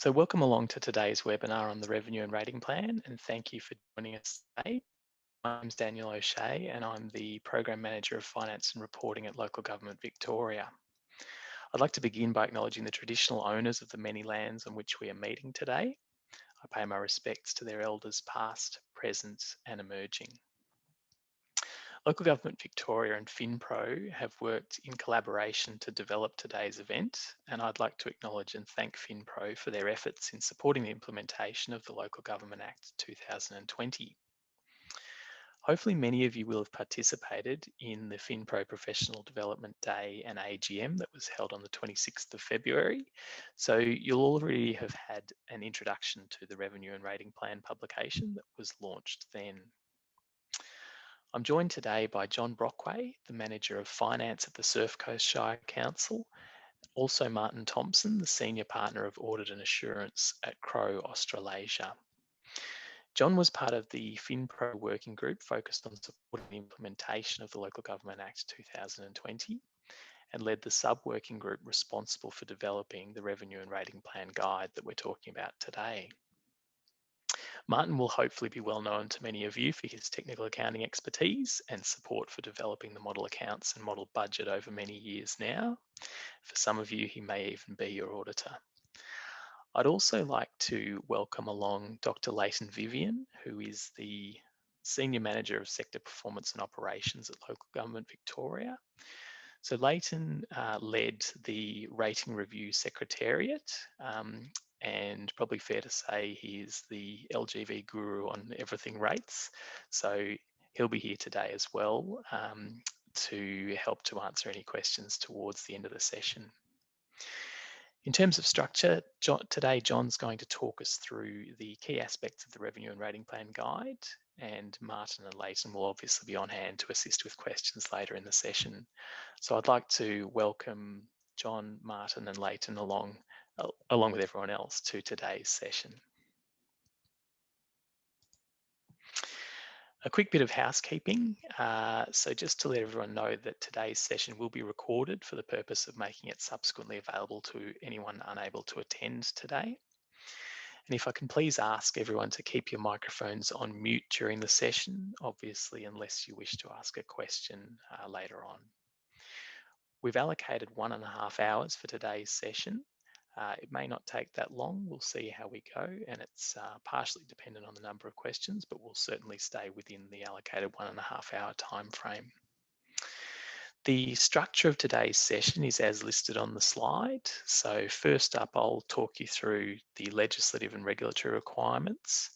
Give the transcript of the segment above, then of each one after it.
So welcome along to today's webinar on the Revenue and Rating Plan, and thank you for joining us today. My name's Daniel O'Shea, and I'm the Program Manager of Finance and Reporting at Local Government Victoria. I'd like to begin by acknowledging the traditional owners of the many lands on which we are meeting today. I pay my respects to their elders past, present, and emerging. Local Government Victoria and FinPro have worked in collaboration to develop today's event, and I'd like to acknowledge and thank FinPro for their efforts in supporting the implementation of the Local Government Act 2020. Hopefully many of you will have participated in the FinPro Professional Development Day and AGM that was held on the 26th of February. So you'll already have had an introduction to the Revenue and Rating Plan publication that was launched then. I'm joined today by John Brockway, the Manager of Finance at the Surf Coast Shire Council, also Martin Thompson, the Senior Partner of Audit and Assurance at Crow Australasia. John was part of the FinPro working group focused on supporting the implementation of the Local Government Act 2020 and led the sub-working group responsible for developing the Revenue and Rating Plan guide that we're talking about today. Martin will hopefully be well known to many of you for his technical accounting expertise and support for developing the model accounts and model budget over many years now. For some of you, he may even be your auditor. I'd also like to welcome along Dr. Leighton Vivian, who is the Senior Manager of Sector Performance and Operations at Local Government Victoria. So Leighton led the Rating Review Secretariat, and probably fair to say he is the LGV guru on everything rates. So he'll be here today as well to help to answer any questions towards the end of the session. In terms of structure, today John's going to talk us through the key aspects of the Revenue and Rating Plan guide, and Martin and Leighton will obviously be on hand to assist with questions later in the session. So I'd like to welcome John, Martin and Leighton along with everyone else to today's session. A quick bit of housekeeping. So just to let everyone know that today's session will be recorded for the purpose of making it subsequently available to anyone unable to attend today. And if I can please ask everyone to keep your microphones on mute during the session, obviously, unless you wish to ask a question later on. We've allocated 1.5 hours for today's session. It may not take that long. We'll see how we go, and it's partially dependent on the number of questions, but we'll certainly stay within the allocated 1.5 hour time frame. The structure of today's session is as listed on the slide. So first up, I'll talk you through the legislative and regulatory requirements,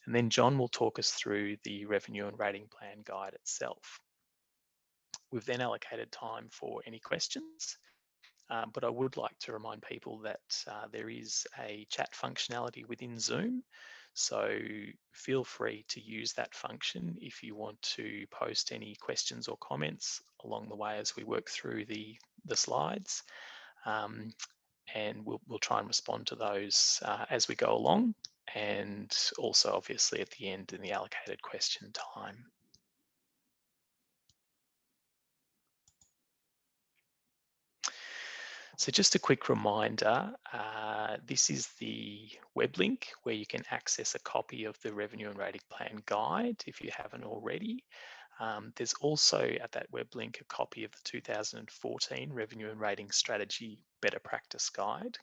and then John will talk us through the Revenue and Rating Plan guide itself. We've then allocated time for any questions. But I would like to remind people that there is a chat functionality within Zoom. So feel free to use that function if you want to post any questions or comments along the way as we work through the slides. And we'll try and respond to those as we go along, and also obviously at the end in the allocated question time. So just a quick reminder, this is the web link where you can access a copy of the Revenue and Rating Plan guide if you haven't already. There's also at that web link a copy of the 2014 Revenue and Rating Strategy Better Practice Guide.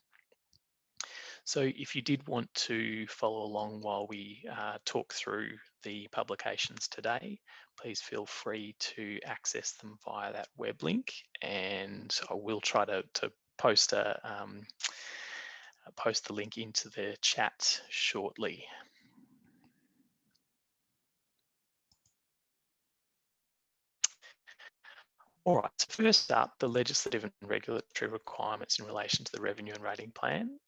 So if you did want to follow along while we talk through the publications today, please feel free to access them via that web link, and I will try to post post the link into the chat shortly. All right, so first up, the legislative and regulatory requirements in relation to the Revenue and Rating Plan.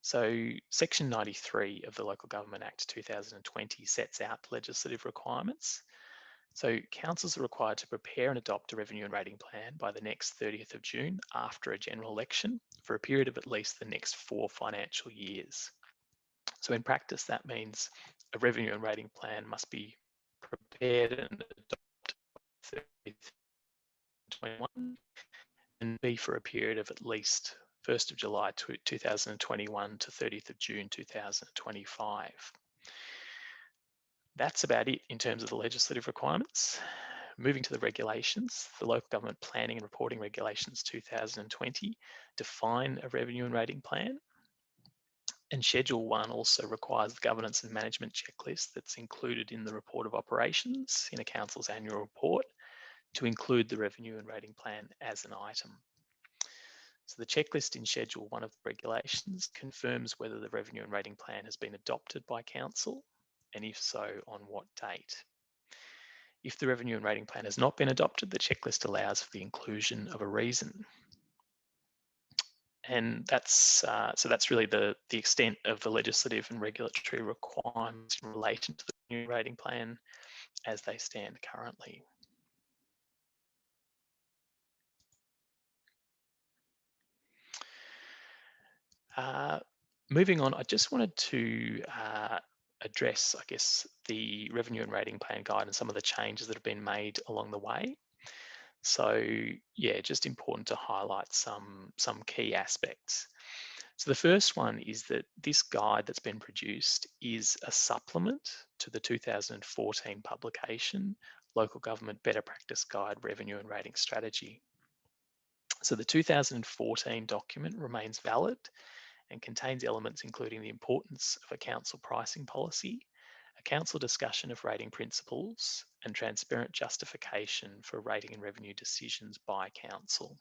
So Section 93 of the Local Government Act 2020 sets out legislative requirements. So councils are required to prepare and adopt a Revenue and Rating Plan by the next 30th of June after a general election for a period of at least the next 4 financial years. So in practice, that means a Revenue and Rating Plan must be prepared and adopted by 2021 and be for a period of at least 1st of July 2021 to 30th of June 2025. That's about it in terms of the legislative requirements. Moving to the regulations, the Local Government Planning and Reporting Regulations 2020 define a revenue and rating plan. And Schedule 1 also requires the governance and management checklist that's included in the report of operations in a council's annual report to include the revenue and rating plan as an item. So the checklist in Schedule 1 of the regulations confirms whether the revenue and rating plan has been adopted by council, and if so, on what date. If the revenue and rating plan has not been adopted, the checklist allows for the inclusion of a reason. And that's so that's really the extent of the legislative and regulatory requirements in relation to the new rating plan as they stand currently. Moving on, I just wanted to address, I guess, the revenue and rating plan guide and some of the changes that have been made along the way. So yeah, just important to highlight some key aspects. So the first one is that this guide that's been produced is a supplement to the 2014 publication, Local Government Better Practice Guide, Revenue and Rating Strategy. So the 2014 document remains valid and contains elements including the importance of a council pricing policy, a council discussion of rating principles, and transparent justification for rating and revenue decisions by council.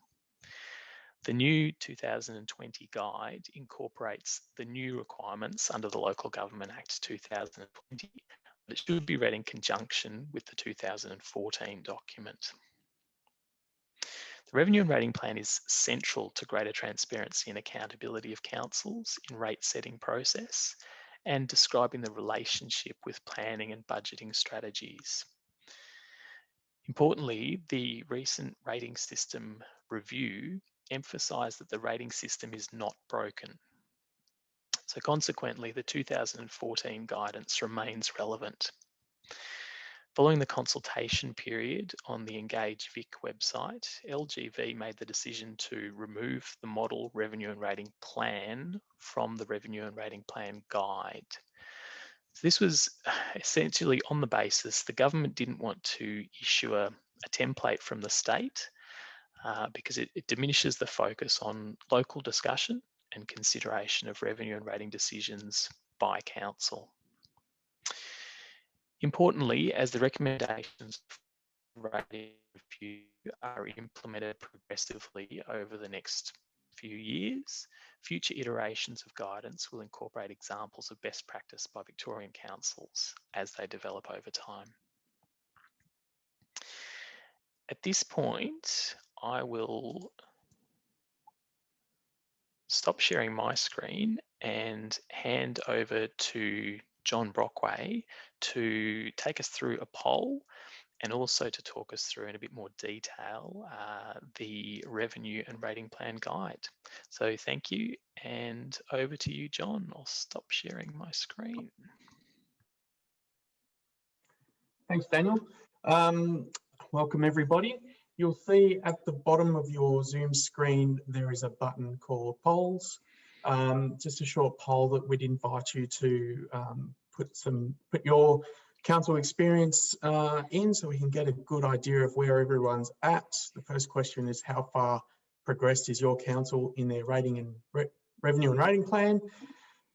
The new 2020 guide incorporates the new requirements under the Local Government Act 2020, but it should be read in conjunction with the 2014 document. The revenue and rating plan is central to greater transparency and accountability of councils in rate setting process and describing the relationship with planning and budgeting strategies. Importantly, the recent rating system review emphasised that the rating system is not broken. So consequently, the 2014 guidance remains relevant. Following the consultation period on the Engage Vic website, LGV made the decision to remove the model revenue and rating plan from the revenue and rating plan guide. So this was essentially on the basis the government didn't want to issue a template from the state because it diminishes the focus on local discussion and consideration of revenue and rating decisions by council. Importantly, as the recommendations for rating review are implemented progressively over the next few years, future iterations of guidance will incorporate examples of best practice by Victorian councils as they develop over time. At this point, I will stop sharing my screen and hand over to John Brockway to take us through a poll and also to talk us through in a bit more detail the revenue and rating plan guide. So thank you, and over to you, John. I'll stop sharing my screen. Thanks, Daniel. Welcome everybody. You'll see at the bottom of your Zoom screen there is a button called polls. Just a short poll that we'd invite you to put your council experience in so we can get a good idea of where everyone's at. The first question is, how far progressed is your council in their rating and revenue and rating plan?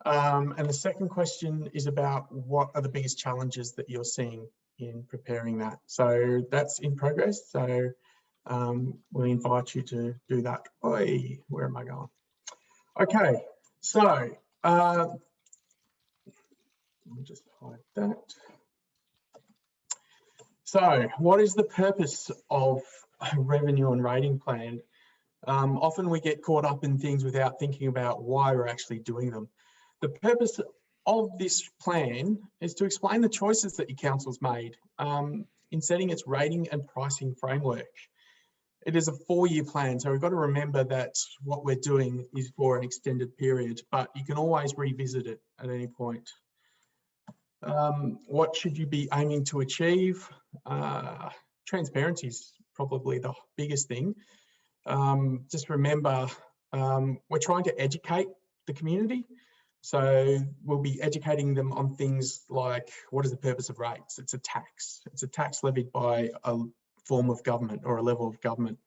And the second question is about what are the biggest challenges that you're seeing in preparing that. So that's in progress. So we invite you to do that. Oi, where am I going? Okay, so let me just hide that. So what is the purpose of a revenue and rating plan? Often we get caught up in things without thinking about why we're actually doing them. The purpose of this plan is to explain the choices that your council's made in setting its rating and pricing framework. It is a 4-year plan, so we've got to remember that what we're doing is for an extended period, but you can always revisit it at any point. What should you be aiming to achieve? Transparency is probably the biggest thing. Just remember we're trying to educate the community. So we'll be educating them on things like, what is the purpose of rates? It's a tax. It's a tax levied by a form of government or a level of government.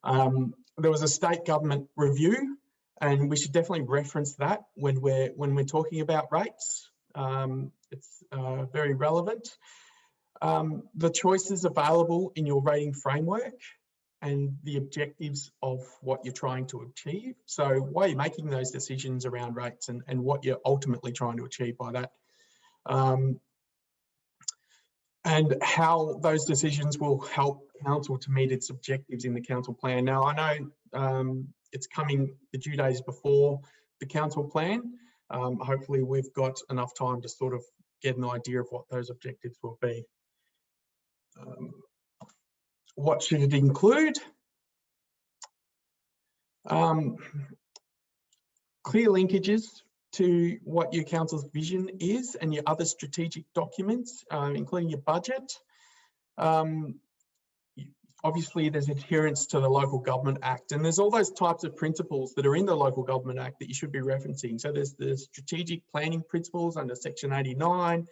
There was a state government review, and we should definitely reference that when we're talking about rates. It's very relevant. The choices available in your rating framework and the objectives of what you're trying to achieve. So why you're making those decisions around rates and what you're ultimately trying to achieve by that. And how those decisions will help council to meet its objectives in the council plan. Now, I know it's coming, the due days before the council plan. Hopefully we've got enough time to sort of get an idea of what those objectives will be. What should it include? Clear linkages to what your council's vision is and your other strategic documents, including your budget. Obviously, there's adherence to the Local Government Act, and there's all those types of principles that are in the Local Government Act that you should be referencing. So there's the strategic planning principles under Section 89.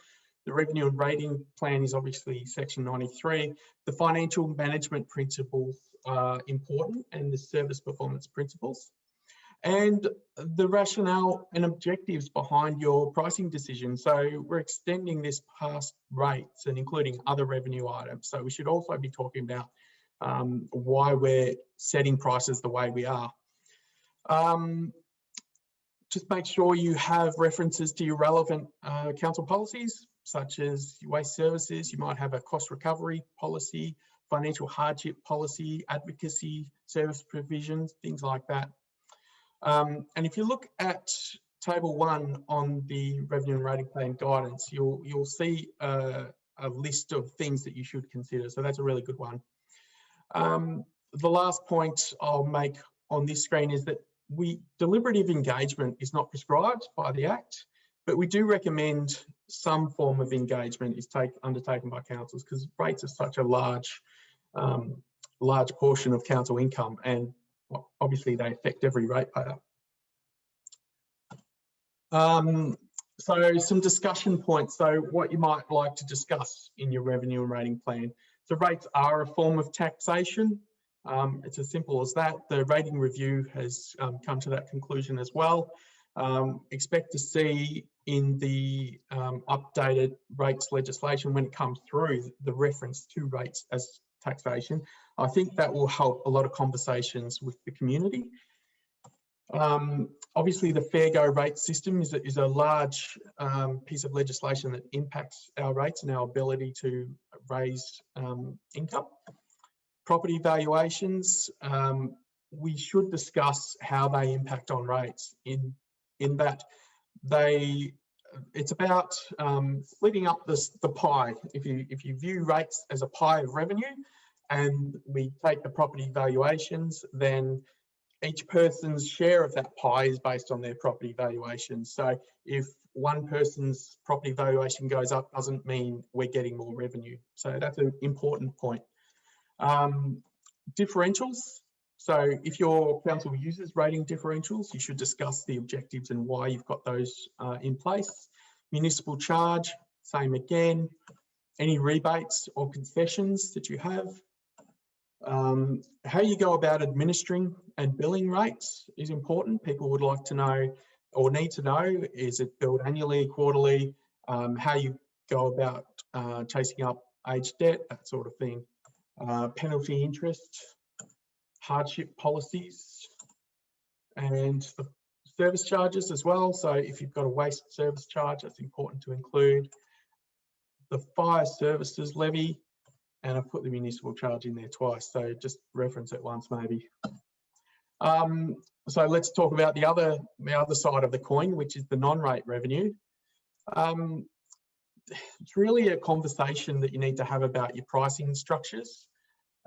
The revenue and rating plan is obviously Section 93. The financial management principles are important, and the service performance principles. And the rationale and objectives behind your pricing decision. So we're extending this past rates and including other revenue items. So we should also be talking about why we're setting prices the way we are. Just make sure you have references to your relevant council policies, such as waste services. You might have a cost recovery policy, financial hardship policy, advocacy, service provisions, things like that. And if you look at table 1 on the revenue and rating plan guidance, you'll see a list of things that you should consider. So that's a really good one. The last point I'll make on this screen is that deliberative engagement is not prescribed by the Act, but we do recommend some form of engagement is undertaken by councils, because rates are such a large portion of council income, and obviously they affect every ratepayer. So some discussion points. So what you might like to discuss in your revenue and rating plan. So rates are a form of taxation. It's as simple as that. The rating review has come to that conclusion as well. Expect to see in the updated rates legislation, when it comes through, the reference to rates as taxation. I think that will help a lot of conversations with the community. Obviously, the fair go rate system is a large piece of legislation that impacts our rates and our ability to raise income. Property valuations, we should discuss how they impact on rates in that it's about splitting up the pie. If you view rates as a pie of revenue and we take the property valuations, then each person's share of that pie is based on their property valuation. So if one person's property valuation goes up, doesn't mean we're getting more revenue. So that's an important point. Differentials. So if your council uses rating differentials, you should discuss the objectives and why you've got those in place. Municipal charge, same again. Any rebates or concessions that you have. How you go about administering and billing rates is important. People would like to know or need to know, is it billed annually, quarterly? How you go about chasing up aged debt, that sort of thing. Penalty interest, hardship policies, and the service charges as well. So if you've got a waste service charge, that's important to include. The fire services levy, and I've put the municipal charge in there twice, so just reference it once maybe. So let's talk about the other side of the coin, which is the non-rate revenue. It's really a conversation that you need to have about your pricing structures,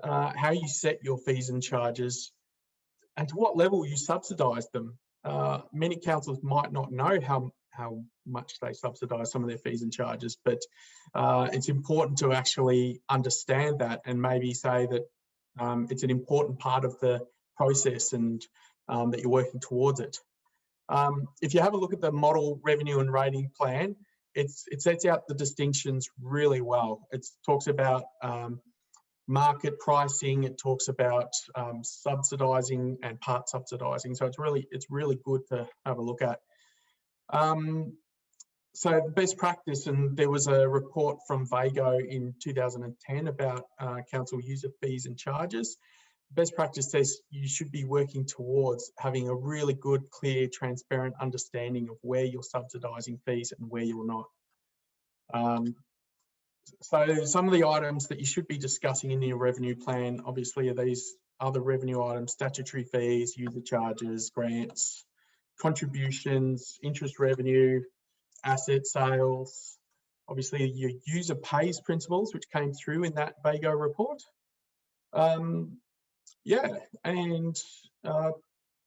how you set your fees and charges, and to what level you subsidise them. Many councils might not know how much they subsidise some of their fees and charges, but it's important to actually understand that and maybe say that it's an important part of the process, and that you're working towards it. If you have a look at the model revenue and rating plan, it sets out the distinctions really well. It talks about market pricing. It talks about subsidising and part subsidising. So it's really good to have a look at. So best practice, and there was a report from Vago in 2010 about council user fees and charges. Best practice says you should be working towards having a really good, clear, transparent understanding of where you're subsidising fees and where you're not. So some of the items that you should be discussing in your revenue plan, obviously, are these other revenue items: statutory fees, user charges, grants, contributions, interest revenue, asset sales, obviously your user pays principles, which came through in that Vago report. Yeah, and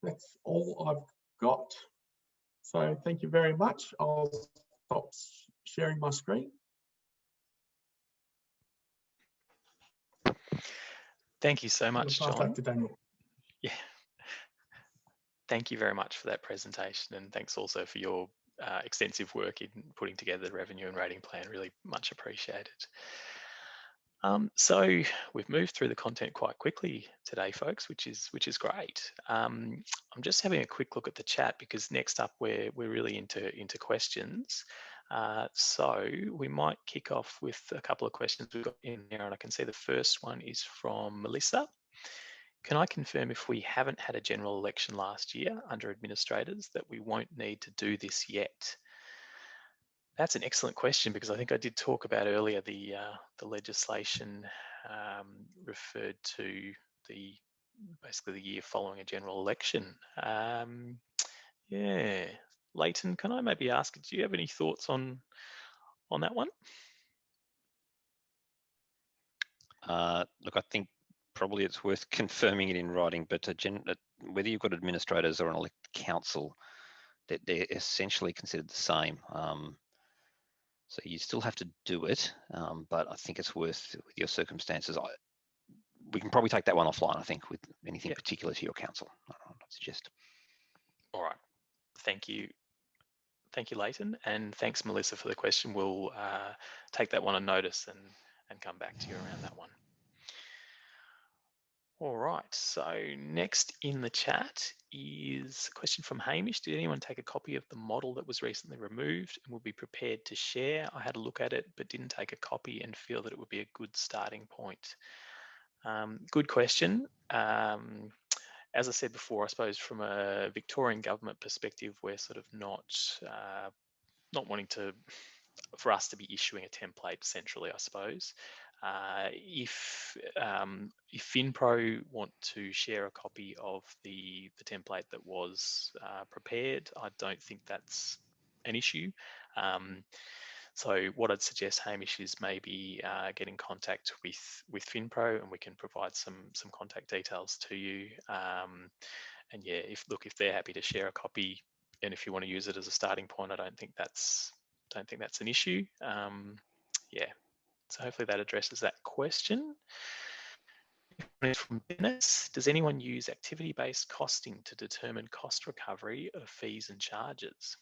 that's all I've got. So thank you very much. I'll stop sharing my screen. Thank you so much, John. Back to Daniel. Yeah. Thank you very much for that presentation, and thanks also for your extensive work in putting together the revenue and rating plan. Really much appreciated. So we've moved through the content quite quickly today, folks, which is great. I'm just having a quick look at the chat because next up we're really into questions. So we might kick off with a couple of questions we've got in there, and I can see the first one is from Melissa. Can I confirm if we haven't had a general election last year under administrators that we won't need to do this yet? That's an excellent question because I think I did talk about earlier the legislation referred to basically the year following a general election. Yeah, Leighton, can I maybe ask, do you have any thoughts on that one? Look, I think probably it's worth confirming it in writing, but whether you've got administrators or an elected council, they're essentially considered the same. So you still have to do it, but I think it's worth, with your circumstances, we can probably take that one offline, I think, with anything particular to your council, I'd suggest. All right. Thank you. Thank you, Leighton. And thanks, Melissa, for the question. We'll take that one on notice and come back to you around that one. All right, so next in the chat is a question from Hamish. Did anyone take a copy of the model that was recently removed and will be prepared to share? I had a look at it, but didn't take a copy and feel that it would be a good starting point. Good question. As I said before, I suppose from a Victorian government perspective, we're sort of not wanting for us to be issuing a template centrally, I suppose. If FinPro want to share a copy of the template that was prepared, I don't think that's an issue. So what I'd suggest, Hamish, is maybe get in contact with FinPro, and we can provide some contact details to you. And yeah, if they're happy to share a copy, and if you want to use it as a starting point, I don't think that's an issue. Yeah. So hopefully that addresses that question. From Dennis, does anyone use activity-based costing to determine cost recovery of fees and charges?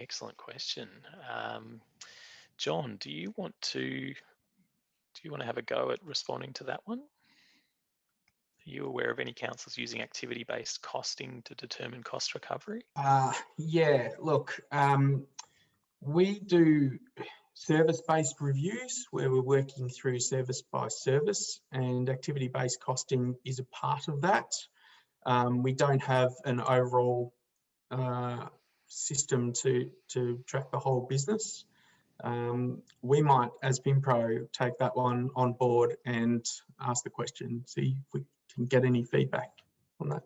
Excellent question. John, do you want to have a go at responding to that one? Are you aware of any councils using activity-based costing to determine cost recovery? Yeah, look, we do service-based reviews where we're working through service by service, and activity-based costing is a part of that. We don't have an overall system to track the whole business. We might, as FinPro, take that one on board and ask the question, see if we can get any feedback on that.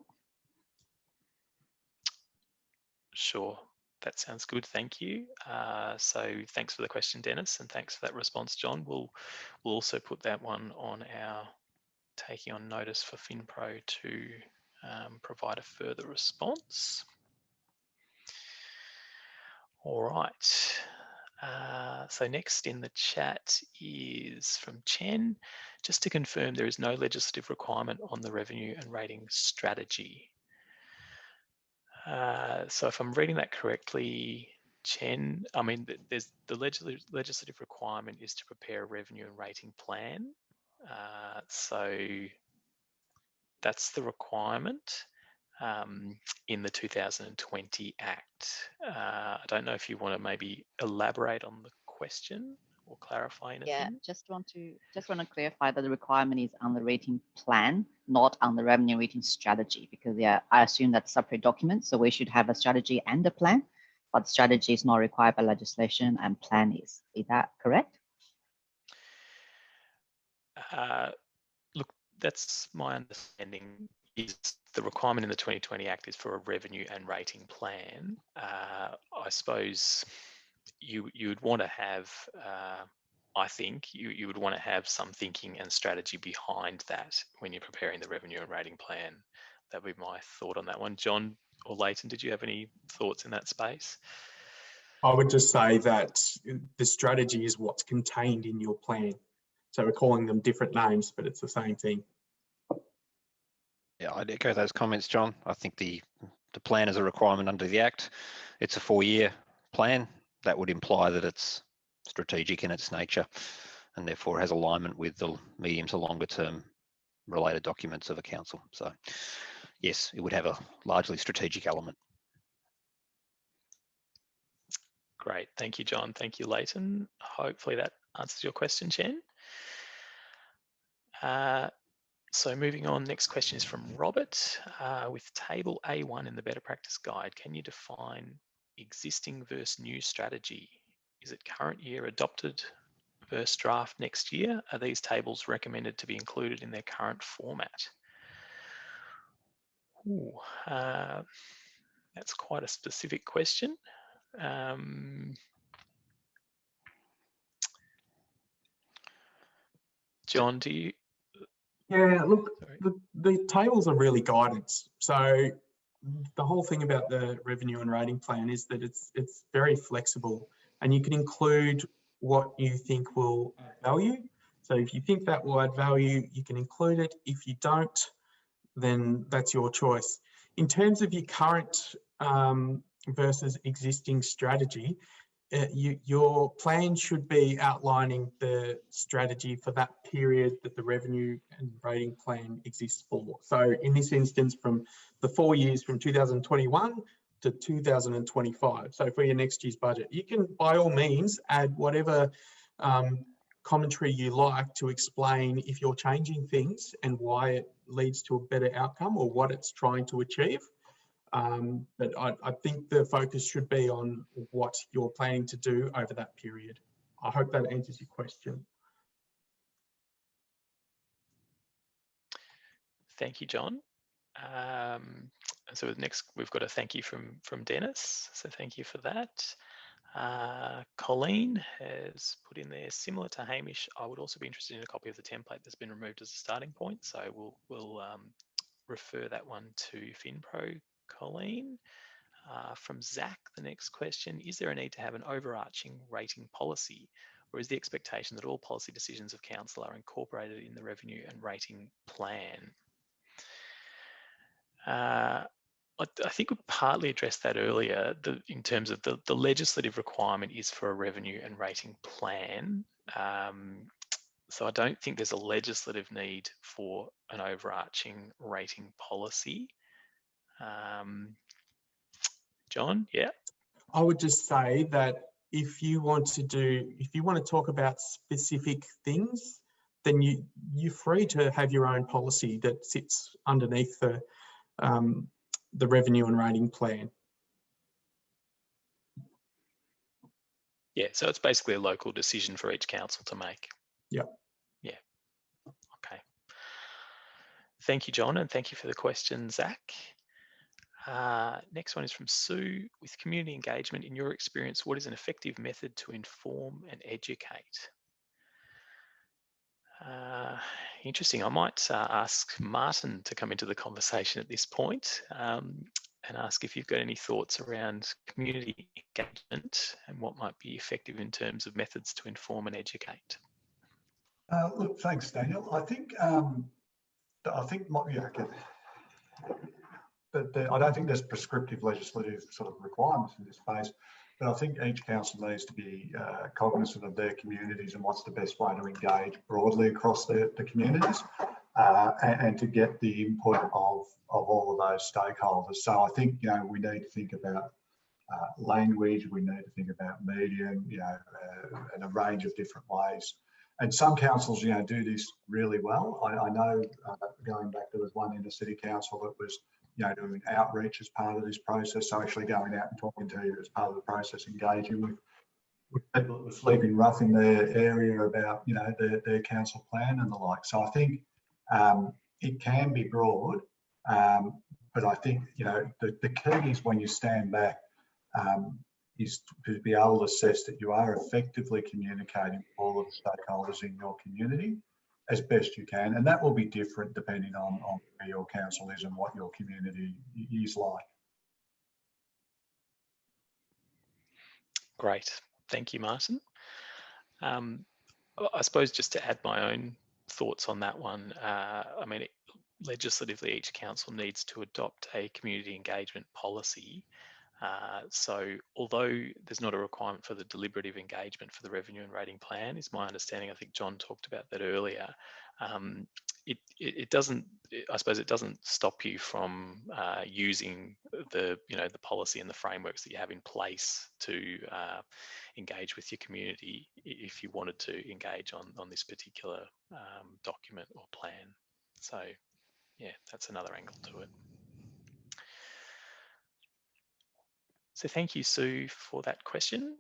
Sure. That sounds good. Thank you. So thanks for the question, Dennis, and thanks for that response, John. We'll also put that one on our taking on notice for FinPro to provide a further response. All right. So next in the chat is from Chen. Just to confirm, there is no legislative requirement on the revenue and rating strategy. So if I'm reading that correctly, Chen, I mean, there's the legislative requirement is to prepare a revenue and rating plan. So that's the requirement in the 2020 Act. I don't know if you want to maybe elaborate on the question or clarify anything. Yeah, just want to clarify that the requirement is on the rating plan, not on the revenue rating strategy, because I assume that's separate documents. So we should have a strategy and a plan, but strategy is not required by legislation and plan is. Is that correct? Look, that's my understanding. Is the requirement in the 2020 Act is for a revenue and rating plan. I suppose you would want to have. I think you would want to have some thinking and strategy behind that when you're preparing the revenue and rating plan. That would be my thought on that one. John or Leighton, did you have any thoughts in that space? I would just say that the strategy is what's contained in your plan. So we're calling them different names, but it's the same thing. Yeah, I'd echo those comments, John. I think the plan is a requirement under the Act. It's a 4-year plan. That would imply that it's strategic in its nature and therefore has alignment with the medium to longer term related documents of a council. So yes, it would have a largely strategic element. Great, thank you, John. Thank you, Leighton. Hopefully that answers your question, Chen. So moving on, next question is from Robert. With table A1 in the Better Practice Guide, can you define existing versus new strategy? Is it current year adopted versus draft next year? Are these tables recommended to be included in their current format? Ooh, that's quite a specific question. John, do you? Yeah, look, the tables are really guidance. So the whole thing about the revenue and rating plan is that it's very flexible, and you can include what you think will add value. So if you think that will add value, you can include it. If you don't, then that's your choice. In terms of your current versus existing strategy, your plan should be outlining the strategy for that period that the revenue and rating plan exists for. So in this instance, from the 4 years from 2021 to 2025. So for your next year's budget, you can by all means add whatever commentary you like to explain if you're changing things and why it leads to a better outcome or what it's trying to achieve. But I think the focus should be on what you're planning to do over that period. I hope that answers your question. Thank you, John. So next, we've got a thank you from Dennis. So thank you for that. Colleen has put in there, similar to Hamish, I would also be interested in a copy of the template that's been removed as a starting point. So we'll refer that one to FinPro, Colleen. From Zach, the next question, is there a need to have an overarching rating policy, or is the expectation that all policy decisions of council are incorporated in the revenue and rating plan? I think we partly addressed that earlier in terms of the legislative requirement is for a revenue and rating plan. So I don't think there's a legislative need for an overarching rating policy. John, yeah? I would just say that if you want to talk about specific things, then you're free to have your own policy that sits underneath the revenue and rating plan. Yeah, so it's basically a local decision for each council to make. Yeah. Yeah. Okay. Thank you, John, and thank you for the question, Zach. Next one is from Sue. With community engagement, in your experience, what is an effective method to inform and educate? Interesting. I might ask Martin to come into the conversation at this point. and ask if you've got any thoughts around community engagement and what might be effective in terms of methods to inform and educate. Look, thanks, Daniel. I think I don't think there's prescriptive legislative sort of requirements in this space, but I think each council needs to be cognizant of their communities and what's the best way to engage broadly across the communities and to get the input of all of those stakeholders. So I think, you know, we need to think about language, we need to think about medium, you know, and a range of different ways. And some councils, you know, do this really well. I know going back, there was one in the city council that was, you know, doing outreach as part of this process. So actually going out and talking to you as part of the process, engaging with people that were sleeping rough in their area about, you know, their council plan and the like. So I think it can be broad, but I think, you know, the key is when you stand back, is to be able to assess that you are effectively communicating with all of the stakeholders in your community as best you can. And that will be different depending on where your council is and what your community is like. Great. Thank you, Martin. I suppose just to add my own thoughts on that one, I mean, legislatively, each council needs to adopt a community engagement policy. So although there's not a requirement for the deliberative engagement for the revenue and rating plan, is my understanding, I think John talked about that earlier, it doesn't, I suppose it doesn't stop you from using the, you know, the policy and the frameworks that you have in place to engage with your community if you wanted to engage on this particular document or plan. So yeah, that's another angle to it. So thank you, Sue, for that question.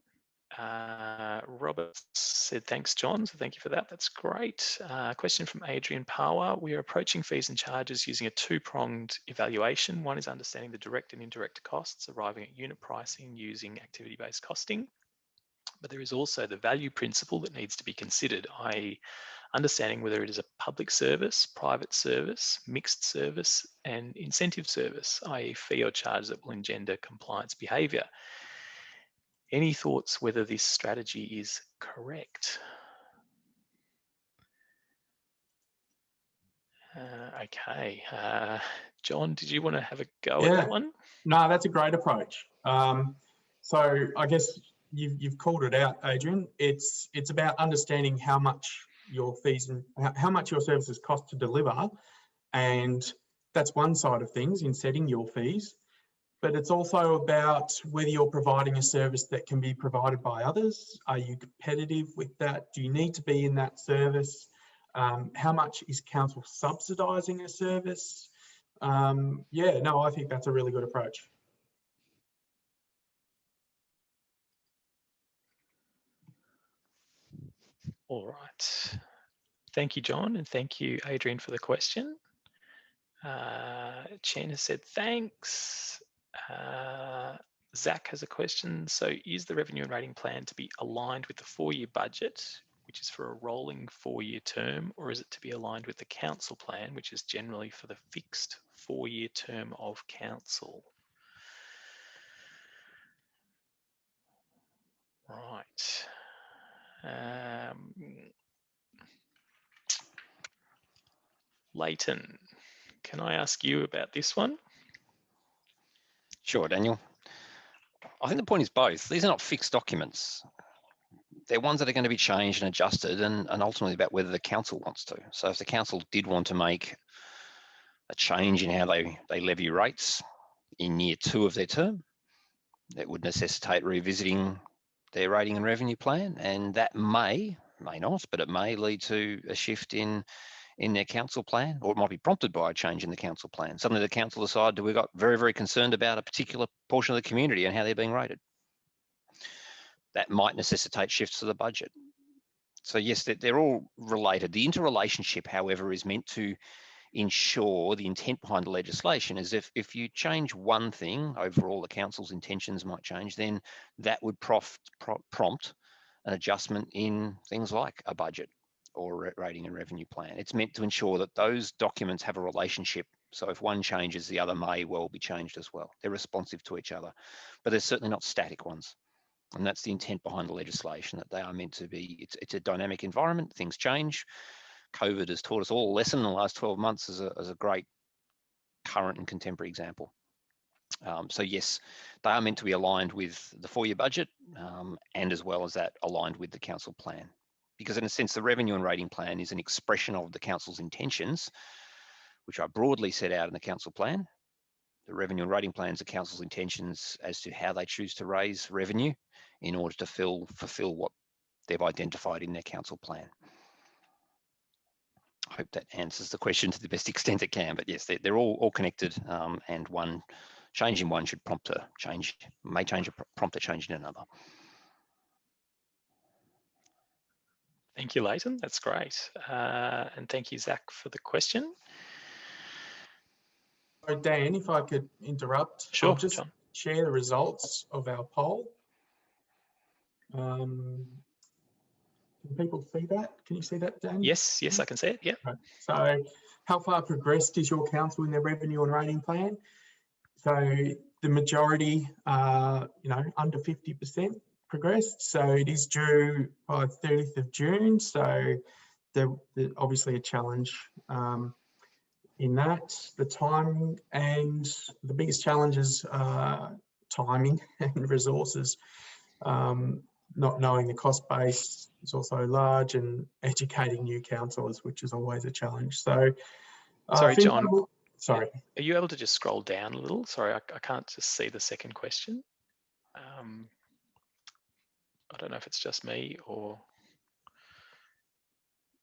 Robert said, thanks, John. So thank you for that. That's great. Question from Adrian Power. We are approaching fees and charges using a two-pronged evaluation. One is understanding the direct and indirect costs, arriving at unit pricing using activity-based costing. But there is also the value principle that needs to be considered, i.e. understanding whether it is a public service, private service, mixed service, and incentive service, i.e. fee or charge that will engender compliance behaviour. Any thoughts whether this strategy is correct? Okay, John, did you want to have a go at that one? No, that's a great approach. So I guess you've called it out, Adrian. It's about understanding how much your fees and how much your services cost to deliver, and that's one side of things in setting your fees. But it's also about whether you're providing a service that can be provided by others. Are you competitive with that? Do you need to be in that service? How much is council subsidising a service? Yeah, no, I think that's a really good approach. All right. Thank you, John, and thank you, Adrian, for the question. Chen has said thanks. Zach has a question. So is the revenue and rating plan to be aligned with the 4-year budget, which is for a rolling 4-year term, or is it to be aligned with the council plan, which is generally for the fixed 4-year term of council? Right. Leighton, can I ask you about this one? Sure, Daniel. I think the point is both. These are not fixed documents. They're ones that are going to be changed and adjusted and ultimately about whether the council wants to. So if the council did want to make a change in how they levy rates in year 2 of their term, that would necessitate revisiting their rating and revenue plan, and that may not, but it may lead to a shift in their council plan, or it might be prompted by a change in the council plan. Suddenly the council decide that we got very, very concerned about a particular portion of the community and how they're being rated. That might necessitate shifts to the budget. So yes, they're all related. The interrelationship, however, is meant to ensure the intent behind the legislation is if you change one thing, overall the council's intentions might change, then that would prompt an adjustment in things like a budget or rating and revenue plan. It's meant to ensure that those documents have a relationship So if one changes, the other may well be changed as well. They're responsive to each other, but they're certainly not static ones. And that's the intent behind the legislation, that they are meant to be, it's a dynamic environment, things change. COVID has taught us all a lesson in the last 12 months as a great current and contemporary example. So yes, they are meant to be aligned with the 4-year budget, and as well as that, aligned with the council plan. Because in a sense, the revenue and rating plan is an expression of the council's intentions, which are broadly set out in the council plan. The revenue and rating plans are council's intentions as to how they choose to raise revenue in order to fulfill what they've identified in their council plan. I hope that answers the question to the best extent it can, but yes, they're all connected, and one change in one should prompt a change, prompt a change in another. Thank you, Leighton. That's great. And thank you, Zach, for the question. So Dan, if I could interrupt, Sure, I'll just John. share the results of our poll. Can people see that? Can you see that, Dan? Yes, I can see it. Yeah. Right. So how far progressed is your council in their revenue and rating plan? So the majority are, under 50% progressed. So it is due by 30th of June. So there's obviously a challenge in that, the timing, and the biggest challenges are timing and resources. Not knowing the cost base is also large, and educating new councillors, which is always a challenge. So, sorry, John. Sorry. Are you able to just scroll down a little? Sorry, I can't just see the second question. I don't know if it's just me or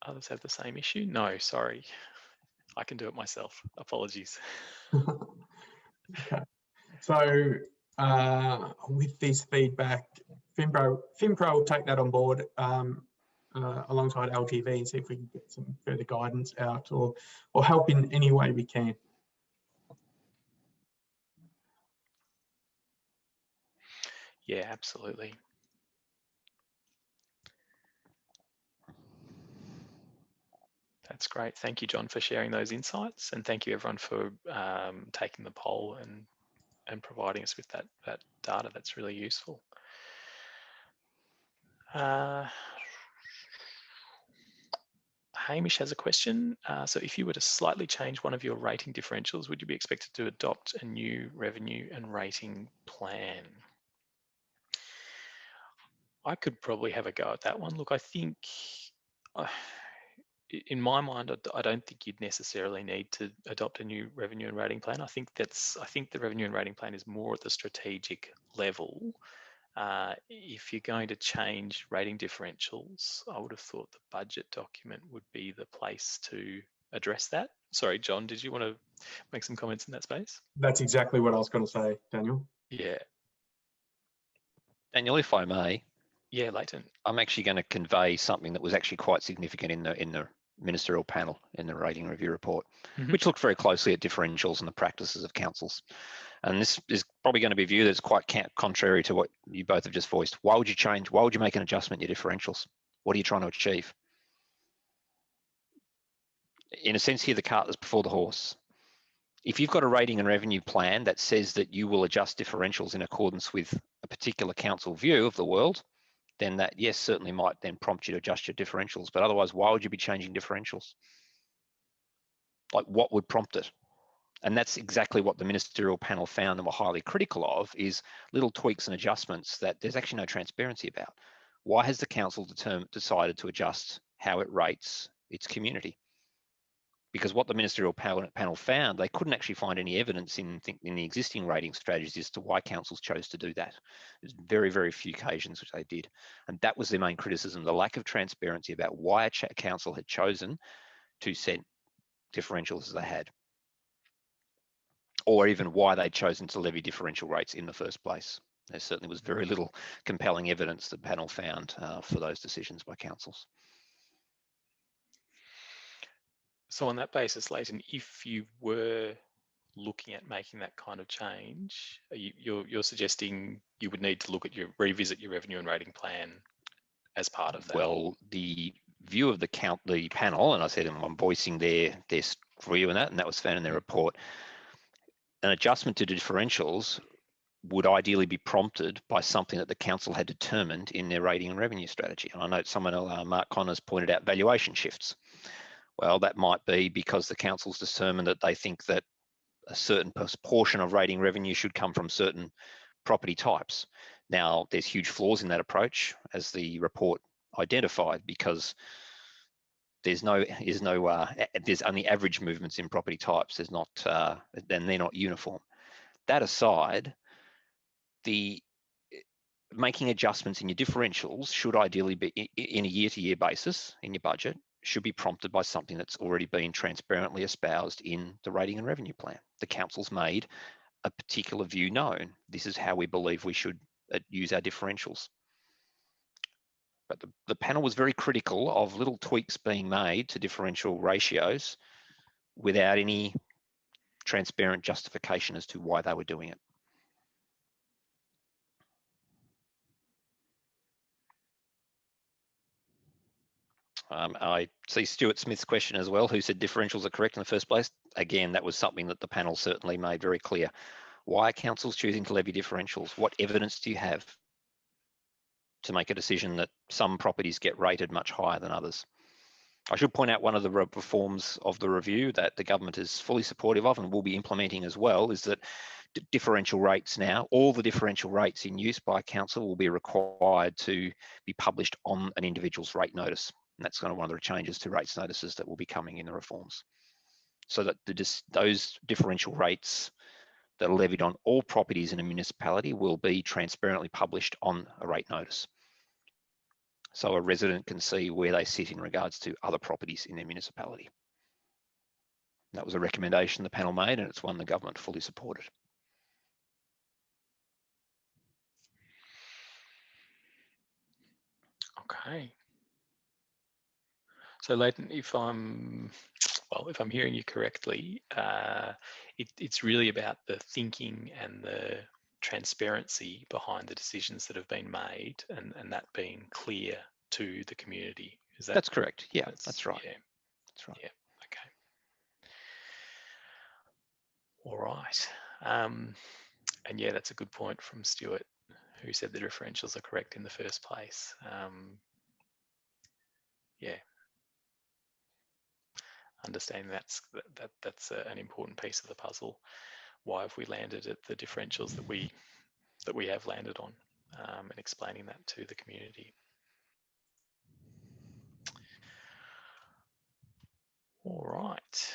others have the same issue. No, sorry. I can do it myself. Apologies. Okay. So with this feedback, FinPro will take that on board alongside LTV and see if we can get some further guidance out or help in any way we can. Yeah, absolutely. That's great. Thank you, John, for sharing those insights, and thank you everyone for taking the poll and providing us with that data. That's really useful. Hamish has a question. So if you were to slightly change one of your rating differentials, would you be expected to adopt a new revenue and rating plan? I could probably have a go at that one. Look, I think in my mind, I don't think you'd necessarily need to adopt a new revenue and rating plan. I think the revenue and rating plan is more at the strategic level. If you're going to change rating differentials, I would have thought the budget document would be the place to address that. Sorry, John, did you want to make some comments in that space? That's exactly what I was going to say, Daniel. Yeah. Daniel, if I may. Yeah, Leighton. I'm actually going to convey something that was actually quite significant in the ministerial panel in the rating review report, which looked very closely at differentials and the practices of councils. And this is probably going to be a view that's quite contrary to what you both have just voiced. Why would you change? Why would you make an adjustment in your differentials? What are you trying to achieve? In a sense, here the cart is before the horse. If you've got a rating and revenue plan that says that you will adjust differentials in accordance with a particular council view of the world, then that, yes, certainly might then prompt you to adjust your differentials. But otherwise, why would you be changing differentials? Like, what would prompt it? And that's exactly what the ministerial panel found and were highly critical of, is little tweaks and adjustments that there's actually no transparency about. Why has the council decided to adjust how it rates its community? Because what the ministerial panel found, they couldn't actually find any evidence in the existing rating strategies as to why councils chose to do that. There's very, very few occasions which they did. And that was their main criticism, the lack of transparency about why a council had chosen to set differentials as they had, or even why they'd chosen to levy differential rates in the first place. There certainly was very little compelling evidence the panel found for those decisions by councils. So on that basis, Leighton, if you were looking at making that kind of change, you're suggesting you would need to revisit your revenue and rating plan as part of that? Well, the view of the panel, and I said I'm voicing their reviewing that, and that was found in their report. An adjustment to differentials would ideally be prompted by something that the council had determined in their rating and revenue strategy. And I note someone, Mark Connors, pointed out valuation shifts. Well, that might be because the council's determined that they think that a certain portion of rating revenue should come from certain property types. Now, there's huge flaws in that approach, as the report identified, because there's only average movements in property types. There's not, and they're not uniform. That aside, making adjustments in your differentials should ideally be in a year-to-year basis in your budget, should be prompted by something that's already been transparently espoused in the rating and revenue plan. The council's made a particular view known. This is how we believe we should use our differentials. But the panel was very critical of little tweaks being made to differential ratios without any transparent justification as to why they were doing it. I see Stuart Smith's question as well, who said differentials are correct in the first place. Again, that was something that the panel certainly made very clear. Why are councils choosing to levy differentials? What evidence do you have to make a decision that some properties get rated much higher than others? I should point out one of the reforms of the review that the government is fully supportive of and will be implementing as well is that differential rates now, all the differential rates in use by council will be required to be published on an individual's rate notice. And that's kind of one of the changes to rates notices that will be coming in the reforms. So that those differential rates that are levied on all properties in a municipality will be transparently published on a rate notice. So a resident can see where they sit in regards to other properties in their municipality. That was a recommendation the panel made, and it's one the government fully supported. Okay. So Leighton, if I'm hearing you correctly, it's really about the thinking and the transparency behind the decisions that have been made, and that being clear to the community. Is that? That's correct. Yeah, that's right. Yeah. That's right. Yeah. Okay. All right. And yeah, that's a good point from Stuart, who said the differentials are correct in the first place. Yeah. Understanding that's an important piece of the puzzle. Why have we landed at the differentials that we have landed on, and explaining that to the community. All right.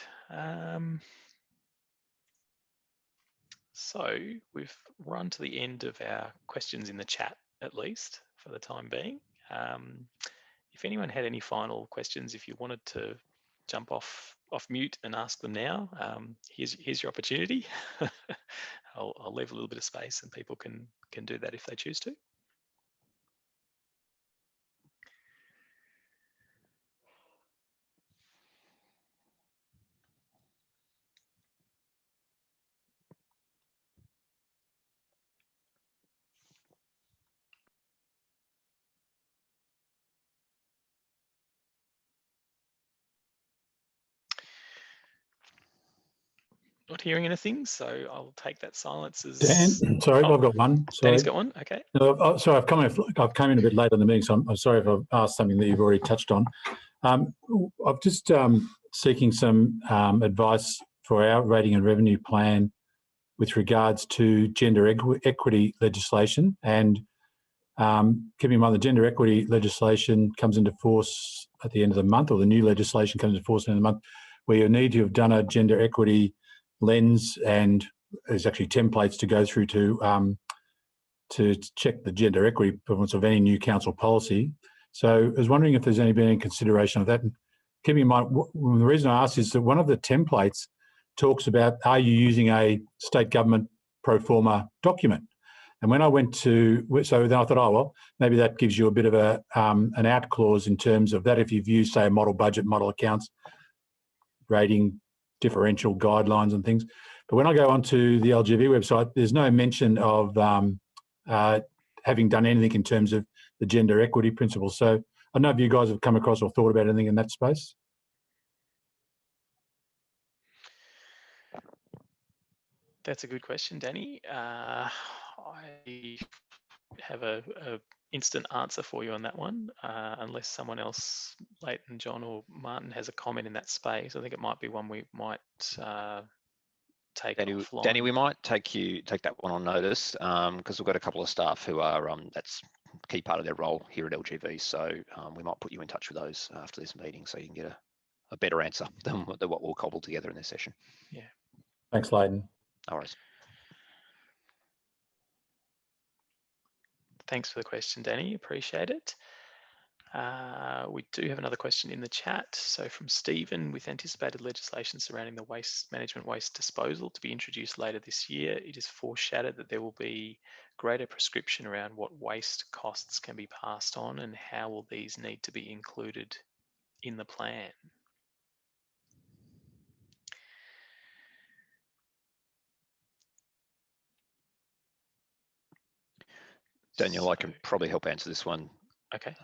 So we've run to the end of our questions in the chat, at least for the time being. If anyone had any final questions, if you wanted to jump off mute and ask them now, here's your opportunity. I'll leave a little bit of space and people can do that if they choose to. Not hearing anything, so I'll take that silence as... Dan, sorry, I've got one. Sorry. Danny's got one, okay. No, sorry, I've come in a bit late on the meeting, so I'm sorry if I've asked something that you've already touched on. I'm just seeking some advice for our rating and revenue plan with regards to gender equity legislation. And keeping in mind the gender equity legislation comes into force at the end of the month, or the new legislation comes into force at the end of the month, where you need to have done a gender equity lens, and there's actually templates to go through to check the gender equity performance of any new council policy. So I was wondering if there's been any consideration of that. And keeping in mind, the reason I asked is that one of the templates talks about, are you using a state government pro forma document? And when I went to, so then I thought, oh, well, maybe that gives you a bit of an out clause in terms of that if you've used, say, a model budget, model accounts, rating, differential guidelines and things. But when I go onto the LGV website, there's no mention of having done anything in terms of the gender equity principles. So I don't know if you guys have come across or thought about anything in that space. That's a good question, Danny. I have a instant answer for you on that one, unless someone else, Leighton, John, or Martin, has a comment in that space. I think it might be one we might take offline. Danny, we might take that one on notice because we've got a couple of staff who are that's a key part of their role here at LGV. So we might put you in touch with those after this meeting so you can get a better answer than what we'll cobble together in this session. Yeah. Thanks, Leighton. No worries. Thanks for the question, Danny. Appreciate it. We do have another question in the chat. So from Stephen, with anticipated legislation surrounding the waste management, waste disposal to be introduced later this year, it is foreshadowed that there will be greater prescription around what waste costs can be passed on and how will these need to be included in the plan. Daniel, I can probably help answer this one. Okay.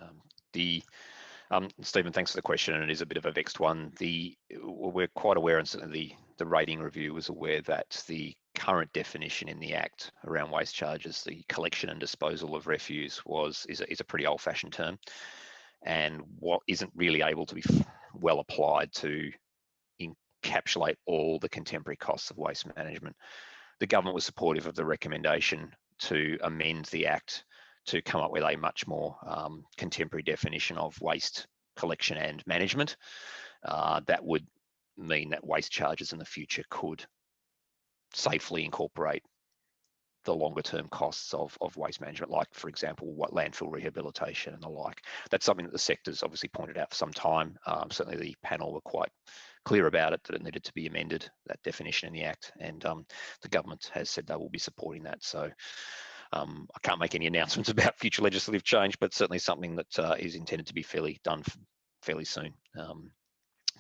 Stephen, thanks for the question, and it is a bit of a vexed one. We're quite aware, and certainly the rating review was aware that the current definition in the Act around waste charges, the collection and disposal of refuse, is a pretty old-fashioned term, and what isn't really able to be well applied to encapsulate all the contemporary costs of waste management. The government was supportive of the recommendation to amend the Act to come up with a much more contemporary definition of waste collection and management. That would mean that waste charges in the future could safely incorporate the longer term costs of waste management, like, for example, what landfill rehabilitation and the like. That's something that the sector's obviously pointed out for some time. Certainly the panel were quite clear about it, that it needed to be amended, that definition in the Act, and the government has said they will be supporting that. So I can't make any announcements about future legislative change, but certainly something that is intended to be done fairly soon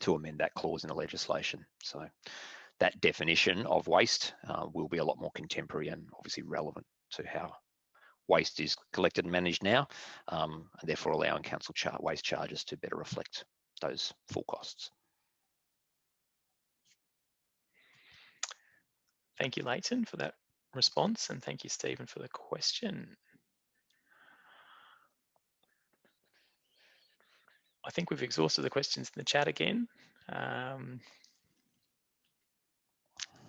to amend that clause in the legislation. So that definition of waste will be a lot more contemporary and obviously relevant to how waste is collected and managed now, and therefore allowing council waste charges to better reflect those full costs. Thank you, Leighton, for that response, and thank you, Stephen, for the question. I think we've exhausted the questions in the chat again.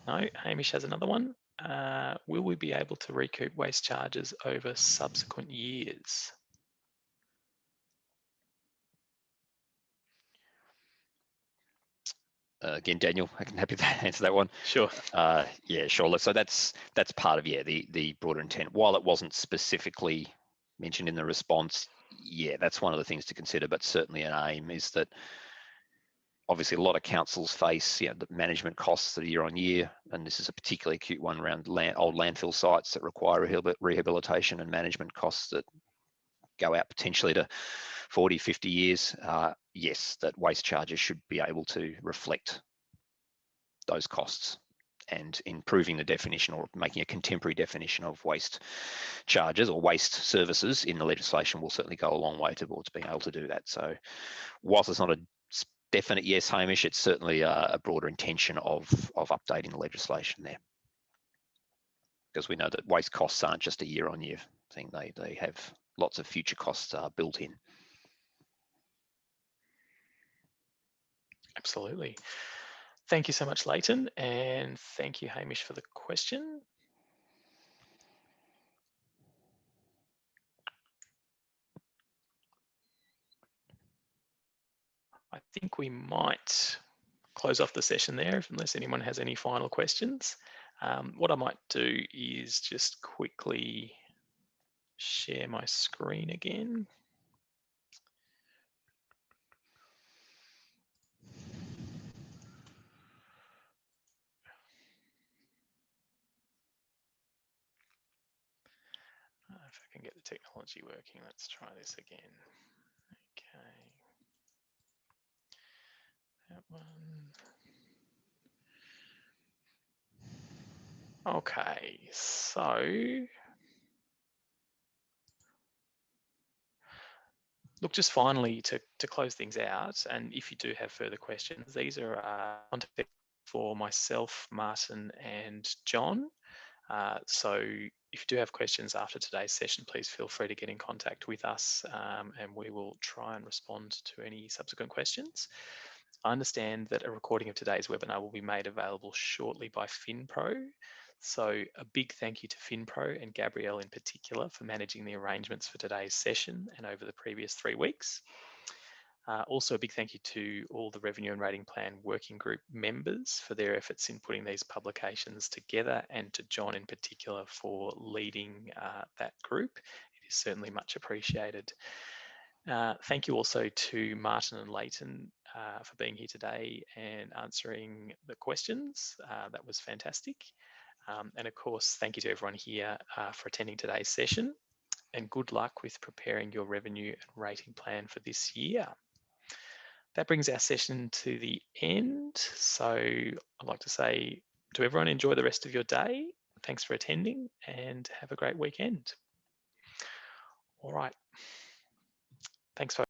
No, Hamish has another one. Will we be able to recoup waste charges over subsequent years? Again, Daniel, I can happy to answer that one. Sure. Yeah, sure. So that's part of the broader intent. While it wasn't specifically mentioned in the response, yeah, that's one of the things to consider. But certainly an aim is that obviously a lot of councils face the management costs that are year on year, and this is a particularly acute one around old landfill sites that require rehabilitation and management costs that go out potentially to 40, 50 years. Yes, that waste charges should be able to reflect those costs, and improving the definition or making a contemporary definition of waste charges or waste services in the legislation will certainly go a long way towards being able to do that. So whilst it's not a definite yes, Hamish, it's certainly a broader intention of updating the legislation there, because we know that waste costs aren't just a year-on-year thing. They have lots of future costs built in. Absolutely. Thank you so much, Leighton, and thank you, Hamish, for the question. I think we might close off the session there, unless anyone has any final questions. What I might do is just quickly share my screen again. If I can get the technology working, let's try this again. Okay. That one. Okay, so look, just finally to close things out, and if you do have further questions, these are contact for myself, Martin and John. So if you do have questions after today's session, please feel free to get in contact with us and we will try and respond to any subsequent questions. I understand that a recording of today's webinar will be made available shortly by FinPro. So a big thank you to FinPro and Gabrielle in particular for managing the arrangements for today's session and over the previous 3 weeks. Also a big thank you to all the Revenue and Rating Plan Working Group members for their efforts in putting these publications together, and to John in particular for leading that group. It is certainly much appreciated. Thank you also to Martin and Leighton for being here today and answering the questions. That was fantastic. And of course, thank you to everyone here for attending today's session, and good luck with preparing your revenue and rating plan for this year. That brings our session to the end. So I'd like to say to everyone, enjoy the rest of your day. Thanks for attending and have a great weekend. All right. Thanks, folks.